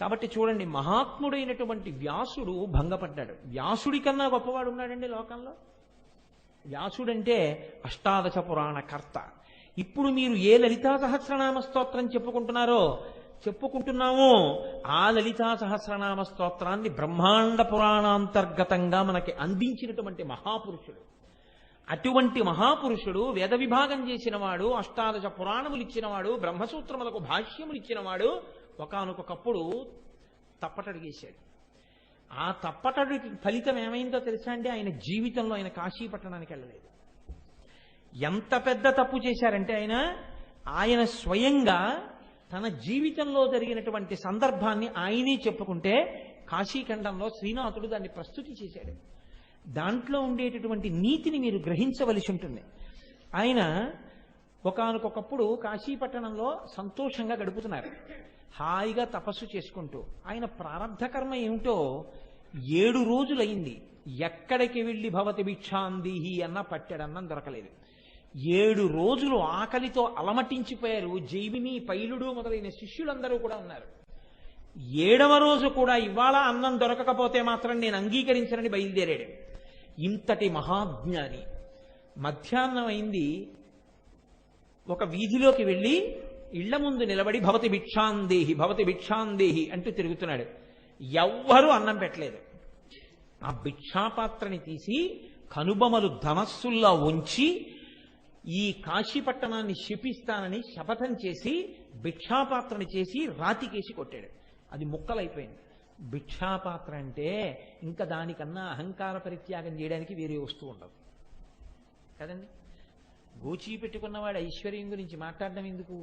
కాబట్టి చూడండి, మహాత్ముడైనటువంటి వ్యాసుడు భంగపడ్డాడు. వ్యాసుడి కన్నా గొప్పవాడు ఉన్నాడండి లోకంలో? వ్యాసుడంటే అష్టాదశ పురాణ కర్త. ఇప్పుడు మీరు ఏ లలితా సహస్రనామ స్తోత్రం చెప్పుకుంటున్నామో ఆ లలితా సహస్రనామ స్తోత్రాన్ని బ్రహ్మాండ పురాణాంతర్గతంగా మనకి అందించినటువంటి మహాపురుషుడు. అటువంటి మహాపురుషుడు వేద విభాగం చేసినవాడు, అష్టాదశ పురాణములు ఇచ్చినవాడు, బ్రహ్మసూత్రములకు భాష్యములు ఇచ్చినవాడు ఒకానొకప్పుడు తప్పటడిగేశాడు. ఆ తప్పటడి ఫలితం ఏమైందో తెలుసా అండి? ఆయన జీవితంలో ఆయన కాశీ పట్టణానికి వెళ్ళలేదు. ఎంత పెద్ద తప్పు చేశారంటే ఆయన స్వయంగా తన జీవితంలో జరిగినటువంటి సందర్భాన్ని ఆయనే చెప్పుకుంటే కాశీఖండంలో శ్రీనాథుడు దాన్ని ప్రస్తుతి చేశాడు. దాంట్లో ఉండేటటువంటి నీతిని మీరు గ్రహించవలసి ఉంటుంది. ఆయన ఒకానొకప్పుడు కాశీపట్టణంలో సంతోషంగా గడుపుతున్నారు, హాయిగా తపస్సు చేసుకుంటూ. ఆయన ప్రారంధ కర్మ ఏమిటో 7 రోజులైంది ఎక్కడికి వెళ్ళి భవతి భిక్షాందేహి అన్న పట్టెడన్నం దొరకలేదు. 7 రోజులు ఆకలితో అలమటించిపోయారు. జైమిని, పైలుడు మొదలైన శిష్యులందరూ కూడా ఉన్నారు. 7వ రోజు కూడా ఇవాళ అన్నం దొరకకపోతే మాత్రం నేను అంగీకరించనని బయలుదేరాడు. ఇంతటి మహాజ్ఞాని మధ్యాహ్నం అయింది, ఒక వీధిలోకి వెళ్ళి ఇళ్ల ముందు నిలబడి భవతి భిక్షాందేహి భవతి భిక్షాందేహి అంటూ తిరుగుతున్నాడు. ఎవ్వరూ అన్నం పెట్టలేదు. ఆ భిక్షాపాత్రని తీసి కనుబొమలు ధనస్సుల్లా ఉంచి ఈ కాశీపట్టణాన్ని శపిస్తానని శపథం చేసి భిక్షాపాత్రని చేసి రాతికేసి కొట్టాడు. అది ముక్కలైపోయింది. భిక్షాపాత్ర అంటే ఇంకా దానికన్నా అహంకార పరిత్యాగం చేయడానికి వేరే వస్తువు ఉండదు కదండి. గోచీ పెట్టుకున్నవాడు ఐశ్వర్యం గురించి మాట్లాడడం ఎందుకు?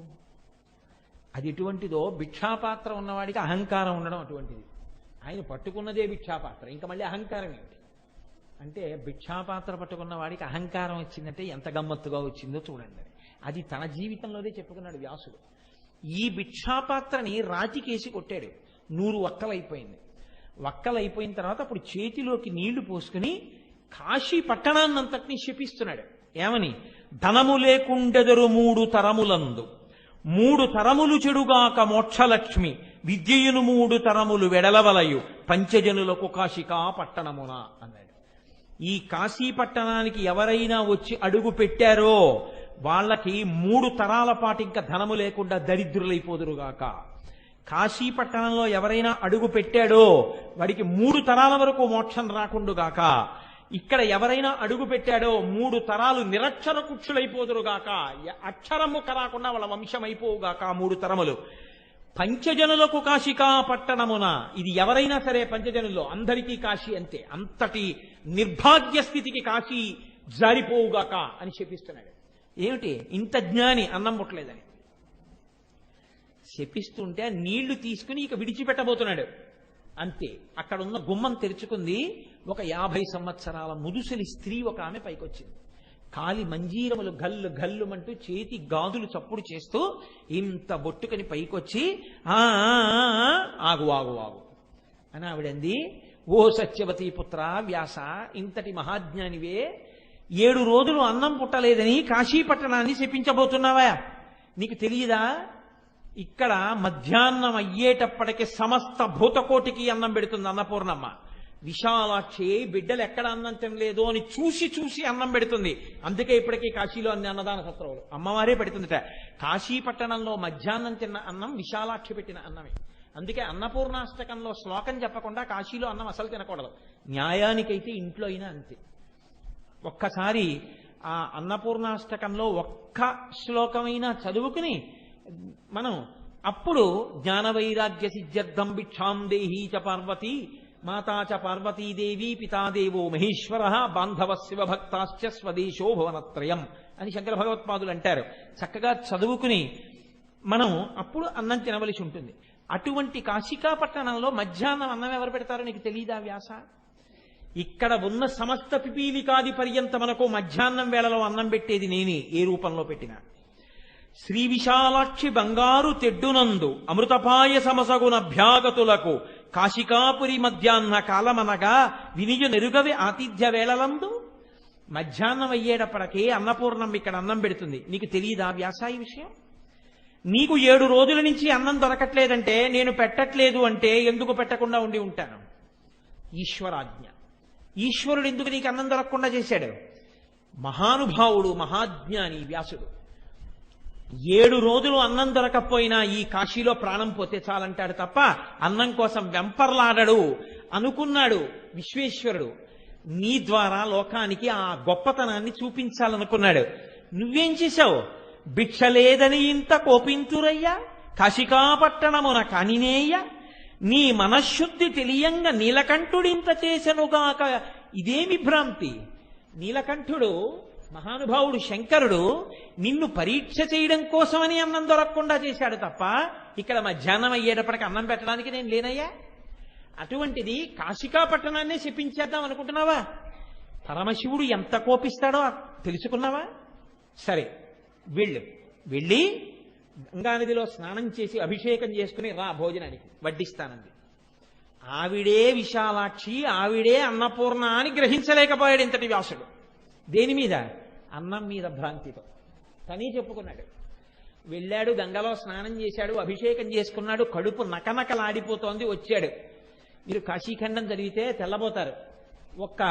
అది ఎటువంటిదో భిక్షాపాత్ర ఉన్నవాడికి అహంకారం ఉండడం అటువంటిది. ఆయన పట్టుకున్నదే భిక్షాపాత్ర, ఇంకా మళ్ళీ అహంకారం ఏమిటి? అంటే భిక్షాపాత్ర పట్టుకున్న వాడికి అహంకారం వచ్చిందంటే ఎంత గమ్మత్తుగా వచ్చిందో చూడండి. అది తన జీవితంలోనే చెప్పుకున్నాడు వ్యాసుడు. ఈ భిక్షాపాత్రని రాతికేసి కొట్టాడు. 100 వక్కలైపోయింది. వక్కలైపోయిన తర్వాత అప్పుడు చేతిలోకి నీళ్లు పోసుకుని కాశీ పట్టణాన్నంతటినీ శపిస్తున్నాడు. ఏమని? ధనము లేకుండెదరు 3 తరములందు, 3 తరములు చెడుగాక మోక్షలక్ష్మి, విద్యయును 3 తరములు వెడలవలయు, పంచజనులకు కాశికా పట్టణమున అన్నాడు. ఈ కాశీ పట్టణానికి ఎవరైనా వచ్చి అడుగు పెట్టారో వాళ్ళకి 3 తరాల పాటు ఇంకా ధనము లేకుండా దరిద్రులైపోదురుగాక. కాశీ పట్టణంలో ఎవరైనా అడుగు పెట్టాడో వాడికి 3 తరాల వరకు మోక్షం రాకుండుగాక. ఇక్కడ ఎవరైనా అడుగు పెట్టాడో 3 తరాలు నిరక్షర కుక్షులైపోదురుగాక. అక్షరముక్క రాకుండా వాళ్ళ వంశం అయిపోవుగాక 3 తరములు. పంచజనులకు కాశికా పట్టణమున, ఇది ఎవరైనా సరే పంచజనుల్లో అందరికీ కాశీ అంతే. అంతటి నిర్భాగ్య స్థితికి కాశీ జారిపోవుగాక అని శపిస్తున్నాడు. ఏమిటి? ఇంత జ్ఞాని అన్నం ముట్టలేదని శపిస్తుంటే నీళ్లు తీసుకుని ఇక విడిచిపెట్టబోతున్నాడు. అంతే, అక్కడ ఉన్న గుమ్మం తెరుచుకుంది. ఒక 50 సంవత్సరాల ముదుసలి స్త్రీ ఒక ఆమె పైకొచ్చింది. కాలి మంజీరములు గల్లు గల్లుమంటూ చేతి గాజులు చప్పుడు చేస్తూ ఇంత బొట్టుకని పైకొచ్చి ఆగు ఆగు ఆగు అని ఆవిడంది. ఓ సత్యవతీ పుత్ర వ్యాస, ఇంతటి మహాజ్ఞానివే 7 రోజులు అన్నం పుట్టలేదని కాశీపట్టణాన్ని శపించబోతున్నావా? నీకు తెలియదా? ఇక్కడ మధ్యాహ్నం అయ్యేటప్పటికి సమస్త భూతకోటికి అన్నం పెడుతుంది అన్నపూర్ణమ్మ. విశాలాక్షి బిడ్డలు ఎక్కడ అన్నం తినలేదు అని చూసి చూసి అన్నం పెడుతుంది. అందుకే ఇప్పటికీ కాశీలో అన్ని అన్నదాన సత్రవులు అమ్మవారే పెడుతుందిట. కాశీ పట్టణంలో మధ్యాహ్నం తిన్న అన్నం విశాలాక్షి పెట్టిన అన్నమే. అందుకే అన్నపూర్ణాష్టకంలో శ్లోకం చెప్పకుండా కాశీలో అన్నం అసలు తినకూడదు. న్యాయానికైతే ఇంట్లో అయినా అంతే. ఒక్కసారి ఆ అన్నపూర్ణాష్టకంలో ఒక్క శ్లోకమైనా చదువుకుని మనం అప్పుడు జ్ఞానవైరాగ్య సిద్ధ్యర్థం భిక్షాం దేహీ చ పార్వతీ మాతా చ పార్వతీదేవి పితాదేవో మహేశ్వర బాంధవ శివభక్తాశ్చ స్వదేశో భువనత్రయం అని శంకర భగవత్పాదులు అంటారు. చక్కగా చదువుకుని మనం అప్పుడు అన్నం తినవలసి ఉంటుంది. అటువంటి కాశికా పట్టణంలో మధ్యాహ్నం అన్నం ఎవరు పెడతారో నీకు తెలియదా వ్యాస? ఇక్కడ ఉన్న సమస్త పిపీలికాది పర్యంతమనకు మధ్యాహ్నం వేళలో అన్నం పెట్టేది నేనే, ఏ రూపంలో పెట్టినా. శ్రీ విశాలాక్షి బంగారు తెడ్డునందు అమృతపాయ సమసగున భ్యాగతులకు కాశికాపురి మధ్యాహ్న కాలమనగా వినియు నెరుగవి ఆతిథ్య వేళలందు. మధ్యాహ్నం అయ్యేటప్పటికే అన్నపూర్ణం ఇక్కడ అన్నం పెడుతుంది. నీకు తెలియదా వ్యాస ఈ విషయం? నీకు 7 రోజుల నుంచి అన్నం దొరకట్లేదంటే నేను పెట్టట్లేదు అంటే ఎందుకు పెట్టకుండా ఉండి ఉంటాను? ఈశ్వరాజ్ఞ. ఈశ్వరుడు ఎందుకు నీకు అన్నం దొరకకుండా చేశాడు? మహానుభావుడు, మహాజ్ఞాని వ్యాసుడు 7 రోజులు అన్నం దొరకపోయినా ఈ కాశీలో ప్రాణం పోతే చాలంటాడు తప్ప అన్నం కోసం వెంపర్లాడడు అనుకున్నాడు విశ్వేశ్వరుడు. నీ ద్వారా లోకానికి ఆ గొప్పతనాన్ని చూపించాలనుకున్నాడు. నువ్వేం చేశావు? భిక్ష లేదని ఇంత కోపింతురయ్యా, కాశికాపట్టణమున కానినేయ్య, నీ మనశ్శుద్ధి తెలియంగా నీలకంఠుడింత చేసెనుగాక ఇదేమి భ్రాంతి? నీలకంఠుడు మహానుభావుడు శంకరుడు నిన్ను పరీక్ష చేయడం కోసమని అన్నం దొరకకుండా చేశాడు తప్ప ఇక్కడ మధ్యాహ్నం అయ్యేటప్పటికి అన్నం పెట్టడానికి నేను లేనయ్యా. అటువంటిది కాశికాపట్టణాన్నే శపించేద్దాం అనుకుంటున్నావా? పరమశివుడు ఎంత కోపిస్తాడో తెలుసుకున్నావా? సరే వెళ్ళి గంగానదిలో స్నానం చేసి అభిషేకం చేసుకుని రా భోజనానికి వడ్డిస్తానంది. ఆవిడే విశాలాక్షి, ఆవిడే అన్నపూర్ణ అని గ్రహించలేకపోయాడు ఇంతటి వ్యాసుడు. దేని మీద? అన్నం మీద భ్రాంతితో. తనీ చెప్పుకున్నాడు. వెళ్ళాడు, గంగలో స్నానం చేశాడు, అభిషేకం చేసుకున్నాడు, కడుపు నకనకలాడిపోతోంది. వచ్చాడు. మీరు కాశీఖండం చదివితే తెల్లబోతారు. ఒక్క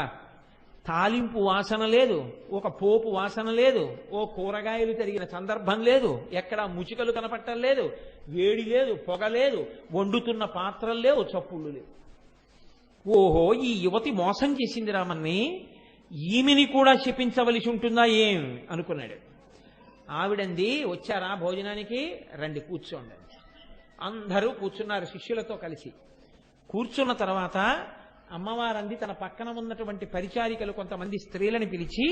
తాలింపు వాసన లేదు, ఒక పోపు వాసన లేదు, ఓ కూరగాయలు తరిగిన సందర్భం లేదు, ఎక్కడ ముచికలు కనపట్టం లేదు, వేడి లేదు, పొగ లేదు, వండుతున్న పాత్రలు లేవు, చప్పుళ్ళు లేవు. ఓహో, ఈ యువతి మోసం చేసింది రామన్ని, ఈమెని కూడా శపించవలసి ఉంటుందా ఏం అనుకున్నాడు. ఆవిడంది, వచ్చారా భోజనానికి? రండి కూర్చోండి. అందరూ కూర్చున్నారు శిష్యులతో కలిసి. కూర్చున్న తర్వాత అమ్మవారంది తన పక్కన ఉన్నటువంటి పరిచారికలు కొంతమంది స్త్రీలను పిలిచి,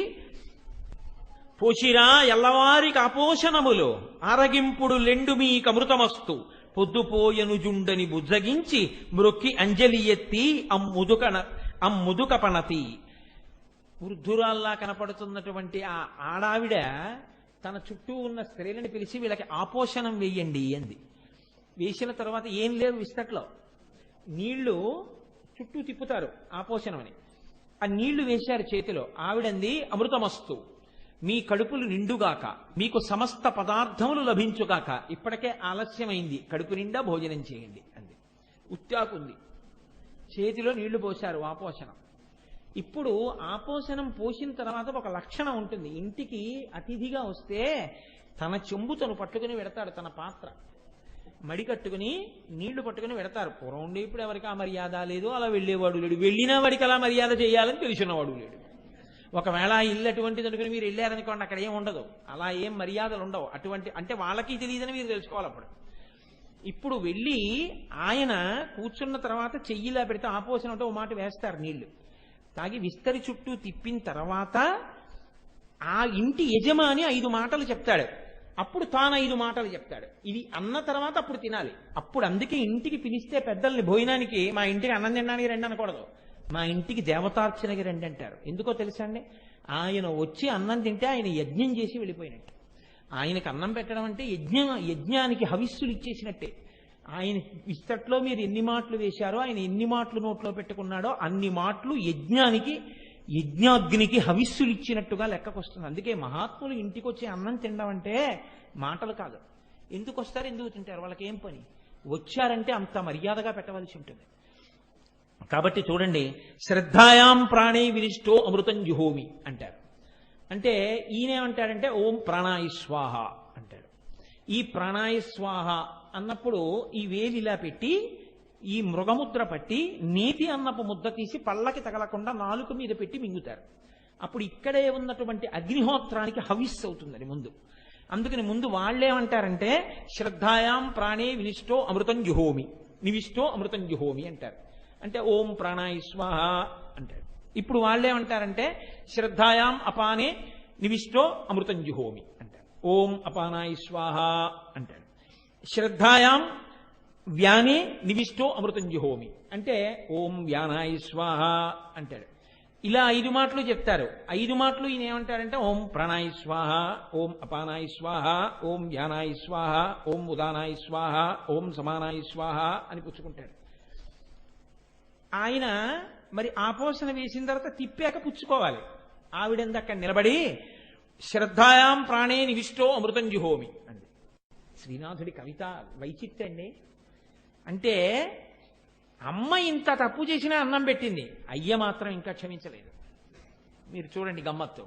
పోషిరా ఎల్లవారికి అపోషణములు ఆరగింపుడు లెండు మీకమృతమస్తు పొద్దుపోయను జుండని బుజ్జగించి మ్రొక్కి అంజలి ఎత్తి అమ్ముదుక పణతి. వృద్ధురాల్లా కనపడుతున్నటువంటి ఆ ఆడావిడ తన చుట్టూ ఉన్న స్త్రీలను పిలిచి వీళ్ళకి ఆపోషణం వేయండి అంది. వేసిన తర్వాత ఏం లేవు విస్తట్లో, నీళ్లు చుట్టూ తిప్పుతారు ఆపోషణం అని. ఆ నీళ్లు వేశారు చేతిలో. ఆవిడంది, అమృతమస్తు, మీ కడుపులు నిండుగాక, మీకు సమస్త పదార్థములు లభించుగాక, ఇప్పటికే ఆలస్యమైంది, కడుపు నిండా భోజనం చేయండి అంది. ఉత్తాకుంది. చేతిలో నీళ్లు పోశారు ఆపోషణం. ఇప్పుడు ఆపోషణం పోసిన తర్వాత ఒక లక్షణం ఉంటుంది. ఇంటికి అతిథిగా వస్తే తన చెంబు తను పట్టుకుని వెడతాడు, తన పాత్ర మడి కట్టుకుని నీళ్లు పట్టుకుని వెడతారు. పూర్వం ఉండే ఇప్పుడు ఎవరికి ఆ మర్యాద లేదు, అలా వెళ్ళేవాడు లేడు. వెళ్ళినా వాడికి అలా మర్యాద చేయాలని తెలిసినవాడు లేడు. ఒకవేళ ఆ ఇల్లు అటువంటిది అనుకుని మీరు వెళ్ళారనుకోండి, అక్కడ ఏం ఉండదు, అలా ఏం మర్యాదలు ఉండవు. అటువంటి అంటే వాళ్ళకి తెలియదని మీరు తెలుసుకోవాలి. అప్పుడు ఇప్పుడు వెళ్ళి ఆయన కూర్చున్న తర్వాత చెయ్యిలా పెడితే ఆపోషణ అంటే ఓ మాట వేస్తారు నీళ్లు. తాగి విస్తరి చుట్టూ తిప్పిన తర్వాత ఆ ఇంటి యజమాని 5 మాటలు చెప్తాడు. అప్పుడు తాను 5 మాటలు చెప్తాడు. ఇది అన్న తర్వాత అప్పుడు తినాలి. అప్పుడు అందుకే ఇంటికి పిలిస్తే పెద్దల్ని భోజనానికి, మా ఇంటికి అన్నం తినడానికి రండి అనకూడదు, మా ఇంటికి దేవతార్చనకి రండి అంటారు. ఎందుకో తెలుసా అండి? ఆయన వచ్చి అన్నం తింటే ఆయన యజ్ఞం చేసి వెళ్ళిపోయినట్టు. ఆయనకు అన్నం పెట్టడం అంటే యజ్ఞానికి హవిస్సులు ఇచ్చేసినట్టే. ఆయన విస్తట్లో మీరు ఎన్ని మాటలు వేశారో, ఆయన ఎన్ని మాటలు నోట్లో పెట్టుకున్నాడో అన్ని మాటలు యజ్ఞాగ్నికి హవిస్సులు ఇచ్చినట్టుగా లెక్కకొస్తుంది. అందుకే మహాత్ములు ఇంటికి వచ్చి అన్నం తినడం అంటే మాటలు కాదు. ఎందుకు వస్తారు, ఎందుకు తింటారు, వాళ్ళకి ఏం పని? వచ్చారంటే అంత మర్యాదగా పెట్టవలసి ఉంటుంది. కాబట్టి చూడండి, శ్రద్ధాయాం ప్రాణే వినిష్టో అమృతం జుహోమి అంటారు. అంటే ఈయనేమంటాడంటే ఓం ప్రాణాయ స్వాహ అంటాడు. ఈ ప్రాణాయ స్వాహ అన్నప్పుడు ఈ వేలు ఇలా పెట్టి ఈ మృగముద్ర పట్టి నేతి అన్నపు ముద్ద తీసి పళ్ళకి తగలకుండా నాలుక మీద పెట్టి మింగుతారు. అప్పుడు ఇక్కడే ఉన్నటువంటి అగ్నిహోత్రానికి హవిస్సు అవుతుందని ముందు. అందుకని ముందు వాళ్ళేమంటారంటే శ్రద్ధాయాం ప్రాణే వినిష్టో అమృతం జుహోమి, నివిష్టో అమృతం జుహోమి అంటారు. అంటే ఓం ప్రాణాయ స్వాహ అంటారు. ఇప్పుడు వాళ్ళేమంటారంటే శ్రద్ధాయాం అపానే నివిష్టో అమృతం జుహోమి అంటారు. ఓం అపానాయ స్వాహ అంటాడు. శ్రద్ధాయాం వ్యానే నివిష్టో అమృతం జుహోమి అంటే ఓం వ్యానాయ స్వాహ అంటాడు. ఇలా 5 మాటలు చెప్తారు. 5 మాటలు ఈయన ఏమంటాడంటే ఓం ప్రాణాయ స్వాహ, ఓం అపానాయ స్వాహ, ఓం వ్యానాయ స్వాహ, ఓం ఉదానాయ స్వాహ, ఓం సమానాయ స్వాహ అని పుచ్చుకుంటాడు. ఆయన మరి ఆపోషణ వేసిన తర్వాత తిప్పాక పుచ్చుకోవాలి. ఆవిడంది అక్కడ నిలబడి శ్రద్ధాయాం ప్రాణే నివిష్టో అమృతం జుహోమి అంది. శ్రీనాథుడి కవిత వైచిత్రండి. అంటే అమ్మ ఇంత తప్పు చేసినా అన్నం పెట్టింది, అయ్య మాత్రం ఇంకా క్షమించలేదు. మీరు చూడండి గమ్మత్తు.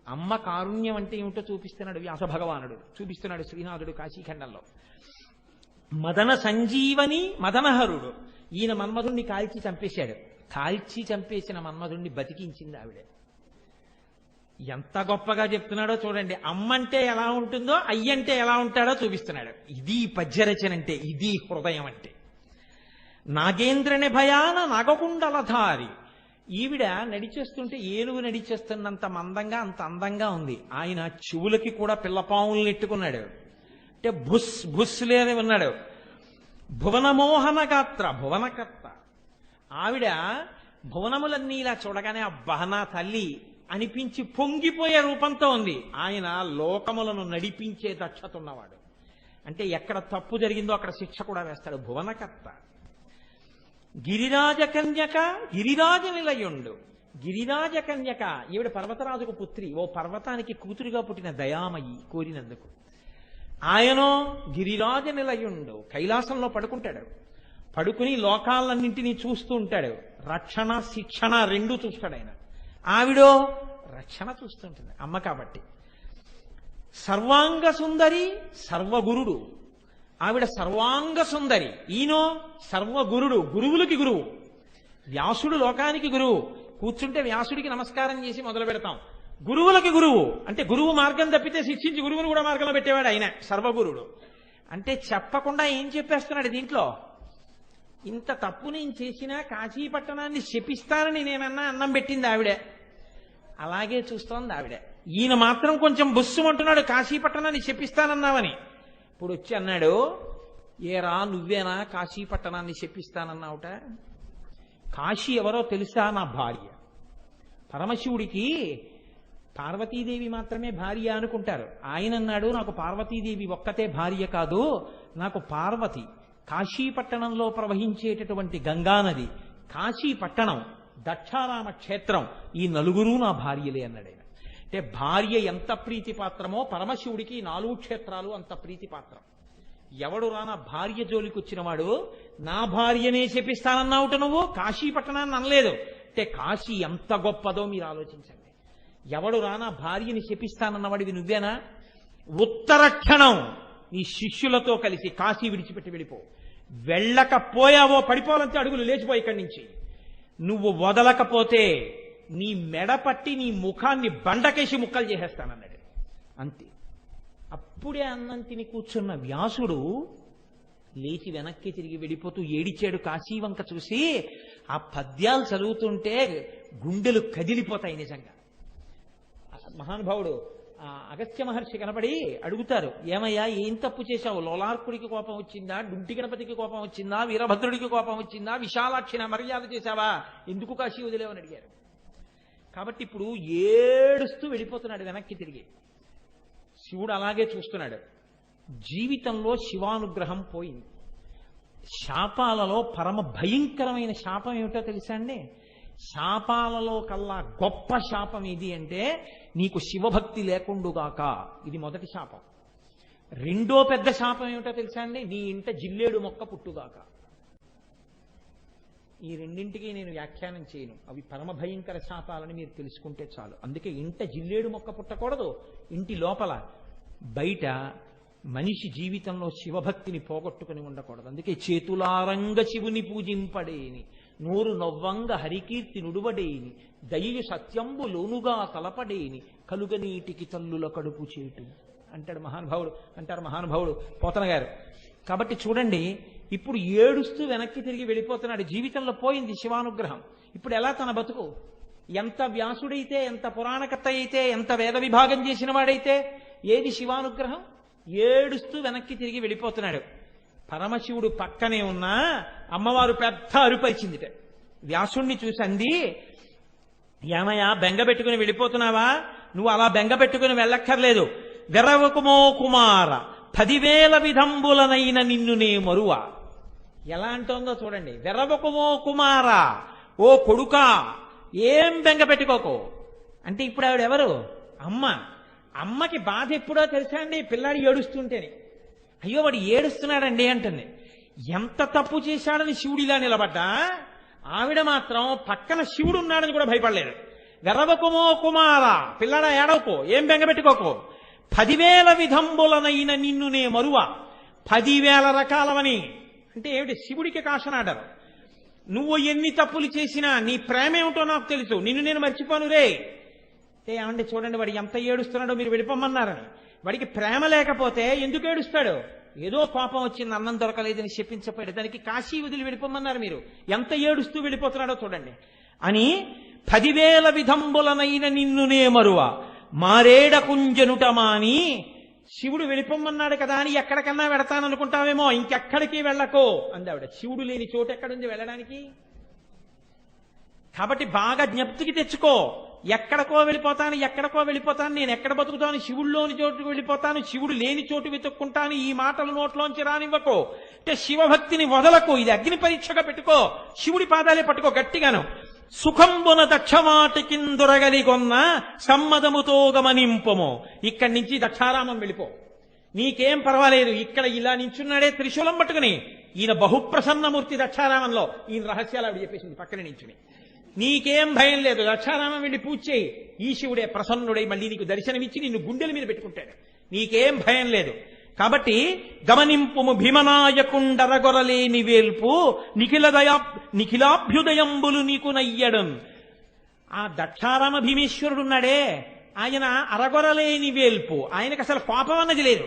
అమ్మ కారుణ్యం అంటే ఏమిటో చూపిస్తున్నాడు వ్యాస భగవానుడు, చూపిస్తున్నాడు శ్రీనాథుడు కాశీఖండంలో. మదన సంజీవని మదనహరుడు, ఈయన మన్మధుణ్ణి కాల్చి చంపేశాడు. కాల్చి చంపేసిన మన్మధుణ్ణి బతికించింది ఆవిడే. ఎంత గొప్పగా చెప్తున్నాడో చూడండి. అమ్మంటే ఎలా ఉంటుందో అయ్యంటే ఎలా ఉంటాడో చూపిస్తున్నాడు. ఇది పద్యరచన అంటే, ఇది హృదయం అంటే. నాగేంద్రని భయాన నాగకుండలధారి, ఈవిడ నడిచేస్తుంటే ఏనుగు నడిచేస్తున్నంత మందంగా అంత అందంగా ఉంది. ఆయన చెవులకి కూడా పిల్లపాములు నెట్టుకున్నాడు. అంటే భుస్ భుస్ లేని ఉన్నాడు. భువనమోహన గాత్ర, భువనకర్త. ఆవిడ భువనములన్నీ ఇలా చూడగానే అబ్బా నా తల్లి అనిపించి పొంగిపోయే రూపంతో ఉంది. ఆయన లోకములను నడిపించే దక్షత ఉన్నవాడు. అంటే ఎక్కడ తప్పు జరిగిందో అక్కడ శిక్ష కూడా వేస్తాడు. భువనకర్త. గిరిరాజ కన్యక, గిరిరాజ నిలయుండు. గిరిరాజ కన్యక, ఈవిడ పర్వతరాజుకు పుత్రి. ఓ పర్వతానికి కూతురిగా పుట్టిన దయామయి కోరినందుకు. ఆయనో గిరిరాజ నిలయుండు, కైలాసంలో పడుకుంటాడు. పడుకుని లోకాలన్నింటినీ చూస్తూ ఉంటాడు. రక్షణ శిక్షణ రెండూ చూస్తాడు ఆయన. ఆవిడో రక్షణ చూస్తుంటుంది, అమ్మ కాబట్టి. సర్వాంగ సుందరి, సర్వగురుడు. ఆవిడ సర్వాంగ సుందరి, ఈయనో సర్వగురుడు, గురువులకి గురువు. వ్యాసుడు లోకానికి గురువు. కూర్చుంటే వ్యాసుడికి నమస్కారం చేసి మొదలు పెడతాం. గురువులకి గురువు అంటే గురువు మార్గం తప్పితే శిక్షించి గురువును కూడా మార్గంలో పెట్టేవాడు ఆయన, సర్వగురుడు. అంటే చెప్పకుండా ఏం చెప్పేస్తున్నాడు దీంట్లో? ఇంత తప్పు నేను చేసినా కాశీపట్టణాన్ని శపిస్తానని నేనన్నా అన్నం పెట్టింది ఆవిడే. అలాగే చూస్తోంది ఆవిడే. ఈయన మాత్రం కొంచెం బుస్సుమంటున్నాడు, కాశీపట్టణాన్ని శపిస్తానన్నావని. ఇప్పుడు వచ్చి అన్నాడు, ఏరా నువ్వేనా కాశీపట్టణాన్ని శపిస్తానన్నావుట? కాశీ ఎవరో తెలుసా? నా భార్య. పరమశివుడికి పార్వతీదేవి మాత్రమే భార్య అనుకుంటారు. ఆయన అన్నాడు, నాకు పార్వతీదేవి ఒక్కతే భార్య కాదు, నాకు పార్వతి, కాశీపట్టణంలో ప్రవహించేటటువంటి గంగానది, కాశీపట్టణం, దక్షారామ క్షేత్రం, ఈ నలుగురు నా భార్యలే అన్నాడు ఆయన. అంటే భార్య ఎంత ప్రీతిపాత్రమో పరమశివుడికి 4 క్షేత్రాలు అంత ప్రీతిపాత్రం. ఎవడు రానా భార్య జోలికి వచ్చినవాడు నా భార్యనే శపిస్తానన్నావుట, నువ్వు కాశీపట్టణాన్ని అనలేదు. అంటే కాశీ ఎంత గొప్పదో మీరు ఆలోచించండి. ఎవడు రానా భార్యని శపిస్తానన్నవాడివి నువ్వేనా? ఉత్తరక్షణం నీ శిష్యులతో కలిసి కాశీ విడిచిపెట్టి వెళ్ళిపో. వెళ్ళకపోయావో పడిపోవాలంటే అడుగులు లేచిపోయి ఇక్కడి నుంచి. నువ్వు వదలకపోతే నీ మెడ పట్టి నీ ముఖాన్ని బండకేసి ముక్కలు చేసేస్తానన్నాడు. అంతే. అప్పుడే అన్నం తిని కూర్చున్న వ్యాసుడు లేచి వెనక్కి తిరిగి వెళ్ళిపోతూ ఏడిచాడు కాశీవంక చూసి. ఆ పద్యాలు చదువుతుంటే గుండెలు కదిలిపోతాయి నిజంగా. మహానుభావుడు అగస్త్య మహర్షి కనపడి అడుగుతారు, ఏమయ్యా ఏం తప్పు చేశావు? లోలార్కుడికి కోపం వచ్చిందా? డుంటి గణపతికి కోపం వచ్చిందా? వీరభద్రుడికి కోపం వచ్చిందా? విశాలాక్షిని మర్యాద చేశావా? ఎందుకు కాశీ వదిలేవని అడిగారు. కాబట్టి ఇప్పుడు ఏడుస్తూ వెళ్ళిపోతున్నాడు వెనక్కి తిరిగి. శివుడు అలాగే చూస్తున్నాడు. జీవితంలో శివానుగ్రహం పోయింది. శాపాలలో పరమ భయంకరమైన శాపం ఏమిటో తెలుసా అండి? శాపాలలో కల్లా గొప్ప శాపం ఇది అంటే నీకు శివభక్తి లేకుండుగాక. ఇది మొదటి శాపం. రెండో పెద్ద శాపం ఏమిటో తెలుసా అండి? నీ ఇంట జిల్లేడు మొక్క పుట్టుగాక. ఈ రెండింటికి నేను వ్యాఖ్యానం చేయను, అవి పరమ భయంకర శాపాలని మీరు తెలుసుకుంటే చాలు. అందుకే ఇంట జిల్లేడు మొక్క పుట్టకూడదు. ఇంటి లోపల బయట మనిషి జీవితంలో శివభక్తిని పోగొట్టుకుని ఉండకూడదు. అందుకే చేతులారంగ శివుని పూజింపడేని, నోరు నవ్వంగ హరికీర్తి నుడువడేని, దయయు సత్యంబు లోనుగా తలపడేని, కలుగనీటికి తల్లుల కడుపు చేటు అంటారు మహానుభావుడు పోతన గారు. కాబట్టి చూడండి, ఇప్పుడు ఏడుస్తూ వెనక్కి తిరిగి వెళ్ళిపోతున్నాడు. జీవితంలో పోయింది శివానుగ్రహం. ఇప్పుడు ఎలా తన బతుకు? ఎంత వ్యాసుడైతే, ఎంత పురాణకర్త అయితే, ఎంత వేద విభాగం చేసిన వాడైతే ఏది శివానుగ్రహం? ఏడుస్తూ వెనక్కి తిరిగి వెళ్ళిపోతున్నాడు. పరమశివుడు పక్కనే ఉన్నా అమ్మవారు పెద్ద అరుపరిచిందిట. వ్యాసుణ్ణి చూసి అంది, ఏమయ్యా బెంగ పెట్టుకుని వెళ్ళిపోతున్నావా? నువ్వు అలా బెంగ పెట్టుకుని వెళ్ళక్కర్లేదు. వెరవకుమో కుమార 10,000 విధంబులనైన నిన్ను నే మరువ. ఎలా అంటోందో చూడండి. వెరవకుమో కుమార, ఓ కొడుకా ఏం బెంగ పెట్టుకోకు. అంటే ఇప్పుడు ఆవిడెవరు? అమ్మ. అమ్మకి బాధ ఎప్పుడో తెలుసా అండి? పిల్లాడి ఏడుస్తుంటేనే. అయ్యో వాడు ఏడుస్తున్నాడండి అంటుంది. ఎంత తప్పు చేశాడని శివుడిలా నిలబడ్డా ఆవిడ మాత్రం పక్కన శివుడు ఉన్నాడని కూడా భయపడలేదు. వెరవకుమో కుమార, పిల్లడా ఏడవకో, ఏం బెంగపెట్టుకోకో, 10,000 విధంబులనైన నిన్ను నే మరువ. 10,000 రకాలవని అంటే ఏమిటి? శివుడికి కాషనాడరు. నువ్వు ఎన్ని తప్పులు చేసినా నీ ప్రేమ ఏమిటో నాకు తెలుసు, నిన్ను నేను మర్చిపోను రే. ఏమంటే చూడండి వాడు ఎంత ఏడుస్తున్నాడో, మీరు వెళ్ళిపోమన్నారని. వాడికి ప్రేమ లేకపోతే ఎందుకు ఏడుస్తాడు? ఏదో కోపం వచ్చింది, అన్నం దొరకలేదని చెప్పించపోయాడు, దానికి కాశీ వదిలి వెళ్ళిపోమన్నారు. మీరు ఎంత ఏడుస్తూ వెళ్ళిపోతున్నాడో చూడండి అని. 10,000 విధంబులనైన నిన్నునే మరువ మారేడ కుంజనుట మాని. శివుడు వెళ్ళిపోమన్నాడు కదా అని ఎక్కడికన్నా వెడతాననుకుంటావేమో, ఇంకెక్కడికి వెళ్ళకో అందావిడ. శివుడు లేని చోటు ఎక్కడుంది వెళ్ళడానికి? కాబట్టి బాగా జ్ఞప్తికి తెచ్చుకో. ఎక్కడికో వెళ్ళిపోతాను, నేను ఎక్కడ బతుకుతాను? శివుడులోని చోటుకు వెళ్ళిపోతాను, శివుడు లేని చోటు వెతుక్కుంటాను. ఈ మాటలు నోట్లోంచి రానివ్వకో. అంటే శివభక్తిని వదలకు. ఇది అగ్ని పరీక్షగా పెట్టుకో. శివుడి పాదాలే పట్టుకో గట్టిగాను. సుఖంబున దక్షమాటికిందొరగలిగొన్న సమ్మదముతో గమనింపము. ఇక్కడి నుంచి దక్షారామం వెళ్ళిపో, నీకేం పర్వాలేదు. ఇక్కడ ఇలా నించున్నాడే త్రిశూలం పట్టుకుని, ఈయన బహుప్రసన్నమూర్తి దక్షారామంలో. ఈయన రహస్యాలు ఆవిడ చెప్పేసింది పక్కన నించుని. నీకేం భయం లేదు, దక్షారామం వెళ్ళి పూజ చేయి. ఈ శివుడే ప్రసన్నుడై మళ్ళీ నీకు దర్శనమిచ్చి నిన్ను గుండెల మీద పెట్టుకుంటాడు. నీకేం భయం లేదు. కాబట్టి గమనింపుము భీమనాయకుండరగొరలేని వేల్పు నిఖిలాభ్యుదయంబులు నీకు నయ్యడం. ఆ దక్షారామ భీమేశ్వరుడున్నాడే, ఆయన అరగొరలేని వేల్పు. ఆయనకు అసలు కోపం అన్నది లేదు.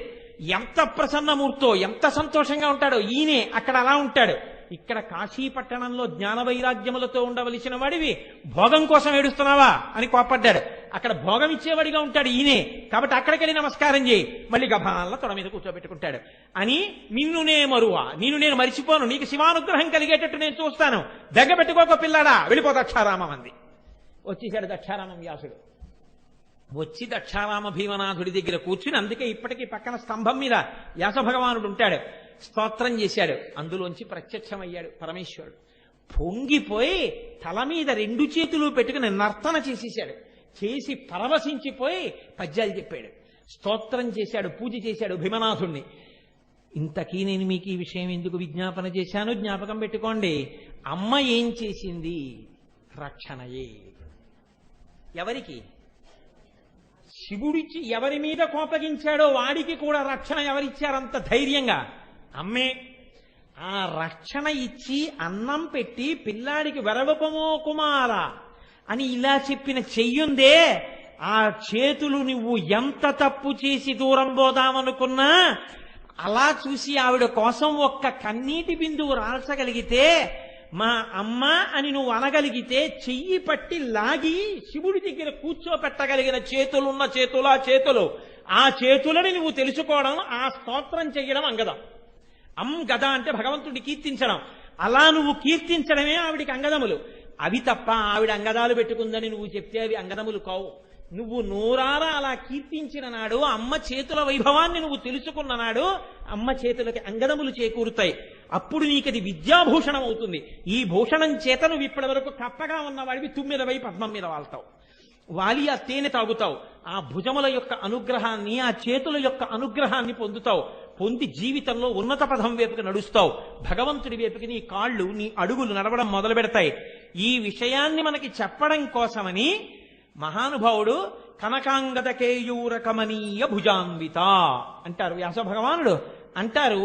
ఎంత ప్రసన్నమూర్తో, ఎంత సంతోషంగా ఉంటాడో. ఈయనే అక్కడ అలా ఉంటాడు. ఇక్కడ కాశీ పట్టణంలో జ్ఞాన వైరాగ్యములతో ఉండవలసిన వాడివి భోగం కోసం ఏడుస్తున్నావా అని కోపడ్డాడు. అక్కడ భోగం ఇచ్చేవాడిగా ఉంటాడు ఈయనే. కాబట్టి అక్కడికి వెళ్ళి నమస్కారం చేయి, మళ్ళీ గభాల తొడ మీద కూర్చోబెట్టుకుంటాడు అని. నిన్నునే మరువ, నిన్ను నేను మరిచిపోను, నీకు శివానుగ్రహం కలిగేటట్టు నేను చూస్తాను. దగ్గ పెట్టుకోక పిల్లాడా, వెళ్ళిపో దక్షారామం అంది. వచ్చేసాడు దక్షారామం వ్యాసుడు. వచ్చి దక్షారామ భీమనాథుడి దగ్గర కూర్చుని, అందుకే ఇప్పటికీ పక్కన స్తంభం మీద వ్యాస భగవానుడు ఉంటాడు, స్తోత్రం చేశాడు. అందులోంచి ప్రత్యక్షమయ్యాడు పరమేశ్వరుడు. పొంగిపోయి తల మీద 2 చేతులు పెట్టుకుని నర్తన చేసేశాడు. చేసి పరవశించిపోయి పద్యాలు చెప్పాడు, స్తోత్రం చేశాడు, పూజ చేశాడు భీమనాథుణ్ణి. ఇంతకీ నేను మీకు ఈ విషయం ఎందుకు విజ్ఞాపన చేశాను? జ్ఞాపకం పెట్టుకోండి. అమ్మ ఏం చేసింది? రక్షణయే. ఎవరికి? శివుడికి ఎవరి మీద కోపగించాడో వాడికి కూడా రక్షణ ఎవరిచ్చారంత ధైర్యంగా? అమ్మే. ఆ రక్షణ ఇచ్చి అన్నం పెట్టి పిల్లాడికి వెరవపమో కుమార అని ఇలా చెప్పిన చెయ్యుందే, ఆ చేతులు నువ్వు ఎంత తప్పు చేసి దూరం పోదామనుకున్నా అలా చూసి ఆవిడ కోసం ఒక్క కన్నీటి బిందువు రాల్చగలిగితే, మా అమ్మ అని నువ్వు అనగలిగితే, చెయ్యి పట్టి లాగి శివుడి దగ్గర కూర్చోపెట్టగలిగిన చేతులున్న చేతులు, ఆ చేతులని నువ్వు తెలుసుకోవడం, ఆ స్తోత్రం చెయ్యడం అంగదం. గద అంటే భగవంతుడిని కీర్తించడం. అలా నువ్వు కీర్తించడమే ఆవిడికి అంగదములు. అవి తప్ప ఆవిడ అంగదాలు పెట్టుకుందని నువ్వు చెప్తే అవి అంగదములు కావు. నువ్వు నోరారా అలా కీర్తించిన నాడు, అమ్మ చేతుల వైభవాన్ని నువ్వు తెలుసుకున్న నాడు అమ్మ చేతులకి అంగదములు చేకూరుతాయి. అప్పుడు నీకది విద్యాభూషణం అవుతుంది. ఈ భూషణం చేత నువ్వు ఇప్పటి వరకు కప్పగా ఉన్నవాడివి తుమ్మిదవై పద్మం మీద వాళ్తావు, వాలి ఆ తేనె తాగుతావు. ఆ భుజముల యొక్క అనుగ్రహాన్ని, ఆ చేతుల యొక్క అనుగ్రహాన్ని పొందుతావు. పొంది జీవితంలో ఉన్నత పదం వైపుకి నడుస్తావు. భగవంతుడి వైపుకి నీ కాళ్ళు, నీ అడుగులు నడవడం మొదలు పెడతాయి. ఈ విషయాన్ని మనకి చెప్పడం కోసమని మహానుభావుడు కనకాంగద కేయూర కమనీయ భుజాన్విత అంటారు వ్యాస భగవానుడు. అంటారు